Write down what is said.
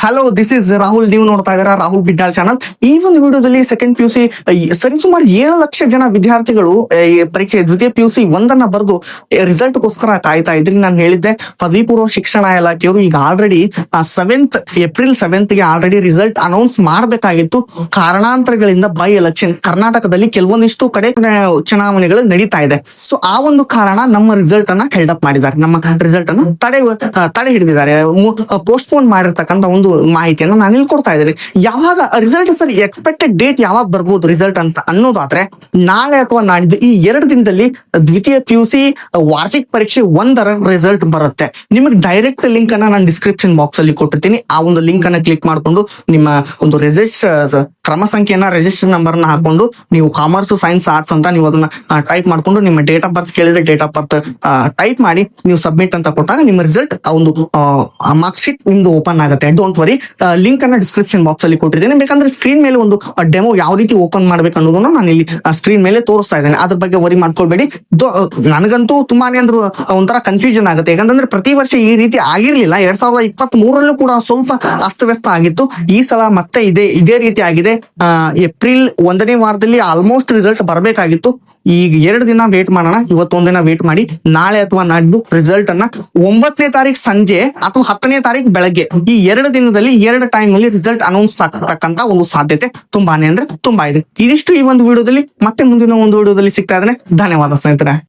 Hello, this is Rahul. ನೀವು ನೋಡ್ತಾ ಇದ್ದೀರಾ ರಾಹುಲ್ ಬಿಡ್ನಾಳ್ ಚಾನಲ್. ಈ ಒಂದು ವಿಡಿಯೋದಲ್ಲಿ ಸೆಕೆಂಡ್ ಪಿ ಯು ಸಿ ಸರಿಸುಮಾರು 7 ಲಕ್ಷ ಜನ ವಿದ್ಯಾರ್ಥಿಗಳು ಈ ಪರೀಕ್ಷೆ ದ್ವಿತೀಯ ಪಿ ಯು ಸಿ ಒಂದನ್ನ ಬರೆದು ರಿಸಲ್ಟ್ ಗೋಸ್ಕರ ಕಾಯ್ತಾ ಇದ್ರಿ. ನಾನು ಹೇಳಿದ್ದೆ, ಪದವಿ ಪೂರ್ವ ಶಿಕ್ಷಣ ಇಲಾಖೆಯವರು ಈಗ ಆಲ್ರೆಡಿ ಏಪ್ರಿಲ್ 7th ಗೆ ಆಲ್ರೆಡಿ ರಿಸಲ್ಟ್ ಅನೌನ್ಸ್ ಮಾಡಬೇಕಾಗಿತ್ತು. ಕಾರಣಾಂತರಗಳಿಂದ ಬೈ ಎಲೆಕ್ಷನ್ ಕರ್ನಾಟಕದಲ್ಲಿ ಕೆಲವೊಂದಿಷ್ಟು ಕಡೆ ಚುನಾವಣೆಗಳು ನಡೀತಾ ಇದೆ. ಸೊ ಆ ಒಂದು ಕಾರಣ ನಮ್ಮ ರಿಸಲ್ಟ್ ಅನ್ನ ಹೆಲ್ಡ್ ಅಪ್ ಮಾಡಿದ್ದಾರೆ, ನಮ್ಮ ರಿಸಲ್ಟ್ ಅನ್ನು ತಡೆ ಹಿಡಿದಿದ್ದಾರೆ. ಪೋಸ್ಟ್ಪೋನ್ ಮಾಡಿರ್ತಕ್ಕಂಥ ಒಂದು ಮಾಹಿತಿಯನ್ನು ನಾನು ಇಲ್ಲಿ ಕೊಡ್ತಾ ಇದ್ದೀನಿ. ಯಾವಾಗ ರಿಸಲ್ಟ್ ಸರ್ ಎಕ್ಸ್ಪೆಕ್ಟೆಡ್ ಡೇಟ್ ಯಾವಾಗ ಬರ್ಬೋದು ರಿಸಲ್ಟ್ ಅಂತ ಅನ್ನೋದಾದ್ರೆ, ನಾಳೆ ಅಥವಾ ನಾಡಿದ್ದು ಈ 2 ದಿನದಲ್ಲಿ ದ್ವಿತೀಯ ಪಿ ಯು ಸಿ ವಾರ್ಷಿಕ ಪರೀಕ್ಷೆ 1ರ ರಿಸಲ್ಟ್ ಬರುತ್ತೆ. ನಿಮಗೆ ಡೈರೆಕ್ಟ್ ಲಿಂಕ್ ಅನ್ನ ನಾನು ಡಿಸ್ಕ್ರಿಪ್ಷನ್ ಬಾಕ್ಸ್ ಅಲ್ಲಿ ಕೊಟ್ಟಿರ್ತೀನಿ. ಆ ಒಂದು ಲಿಂಕ್ ಅನ್ನ ಕ್ಲಿಕ್ ಮಾಡ್ಕೊಂಡು ನಿಮ್ಮ ಒಂದು ಕ್ರಮ ಸಂಖ್ಯೆಯನ್ನ ರಿಜಿಸ್ಟರ್ ನಂಬರ್ ನ ಹಾಕೊಂಡು ನೀವು ಕಾಮರ್ಸ್, ಸೈನ್ಸ್, ಆರ್ಟ್ಸ್ ಅಂತ ನೀವು ಅದನ್ನ ಟೈಪ್ ಮಾಡ್ಕೊಂಡು ನಿಮ್ಮ ಡೇಟ್ ಆಫ್ ಬರ್ತ್ ಕೇಳಿದ್ರೆ ಡೇಟ್ ಆಫ್ ಬರ್ತ್ ಟೈಪ್ ಮಾಡಿ ನೀವು ಸಬ್ಮಿಟ್ ಅಂತ ಕೊಟ್ಟಾಗ ನಿಮ್ಮ ರಿಸಲ್ಟ್ ಒಂದು ಮಾರ್ಕ್ ಶೀಟ್ ನಿಮ್ದು ಓಪನ್ ಆಗುತ್ತೆ. ಡೋಂಟ್ ವರಿ, ಲಿಂಕ್ ಅನ್ನ ಡಿಸ್ಕ್ರಿಪ್ಷನ್ ಬಾಕ್ಸ್ ಅಲ್ಲಿ ಕೊಟ್ಟಿದ್ದೇನೆ. ಬೇಕಂದ್ರೆ ಸ್ಕ್ರೀನ್ ಮೇಲೆ ಒಂದು ಡೆಮೋ ಯಾವ ರೀತಿ ಓಪನ್ ಮಾಡ್ಬೇಕು ಅನ್ನೋದನ್ನ ನಾನು ಇಲ್ಲಿ ಸ್ಕ್ರೀನ್ ಮೇಲೆ ತೋರಿಸ್ತಾ ಇದ್ದೇನೆ. ಅದ್ರ ಬಗ್ಗೆ ವರಿ ಮಾಡ್ಕೊಳ್ಬೇಡಿ. ನನಗಂತೂ ತುಂಬಾನೇ ಅಂದ್ರೆ ಒಂಥರ ಕನ್ಫ್ಯೂಷನ್ ಆಗುತ್ತೆ. ಯಾಕಂತಂದ್ರೆ ಪ್ರತಿ ವರ್ಷ ಈ ರೀತಿ ಆಗಿರ್ಲಿಲ್ಲ. 2023ರಲ್ಲೂ ಕೂಡ ಸ್ವಲ್ಪ ಅಸ್ತವ್ಯಸ್ತ ಆಗಿತ್ತು. ಈ ಸಲ ಮತ್ತೆ ಇದೇ ರೀತಿ ಆಗಿದೆ. ಏಪ್ರಿಲ್ 1ನೇ ವಾರದಲ್ಲಿ ಆಲ್ಮೋಸ್ಟ್ ರಿಸಲ್ಟ್ ಬರಬೇಕಾಗಿತ್ತು. ಈಗ 2 ದಿನ ವೇಟ್ ಮಾಡೋಣ. ಇವತ್ತೊಂದಿನ ವೇಟ್ ಮಾಡಿ ನಾಳೆ ಅಥವಾ ನಾಡ್ದು ರಿಸಲ್ಟ್ ಅನ್ನ 9ನೇ ತಾರೀಕು ಸಂಜೆ ಅಥವಾ 10ನೇ ತಾರೀಕು ಬೆಳಗ್ಗೆ, ಈ 2 ದಿನದಲ್ಲಿ 2 ಟೈಮ್ ಅಲ್ಲಿ ರಿಸಲ್ಟ್ ಅನೌನ್ಸ್ ಆಗ್ತಕ್ಕಂತ ಒಂದು ಸಾಧ್ಯತೆ ತುಂಬಾನೇ ಅಂದ್ರೆ ತುಂಬಾ ಇದೆ. ಇದಿಷ್ಟು ಈ ಒಂದು ವಿಡಿಯೋದಲ್ಲಿ. ಮತ್ತೆ ಮುಂದಿನ ಒಂದು ವಿಡಿಯೋದಲ್ಲಿ ಸಿಗ್ತಾ ಇದ್ದೇನೆ. ಧನ್ಯವಾದ ಸ್ನೇಹಿತರೆ.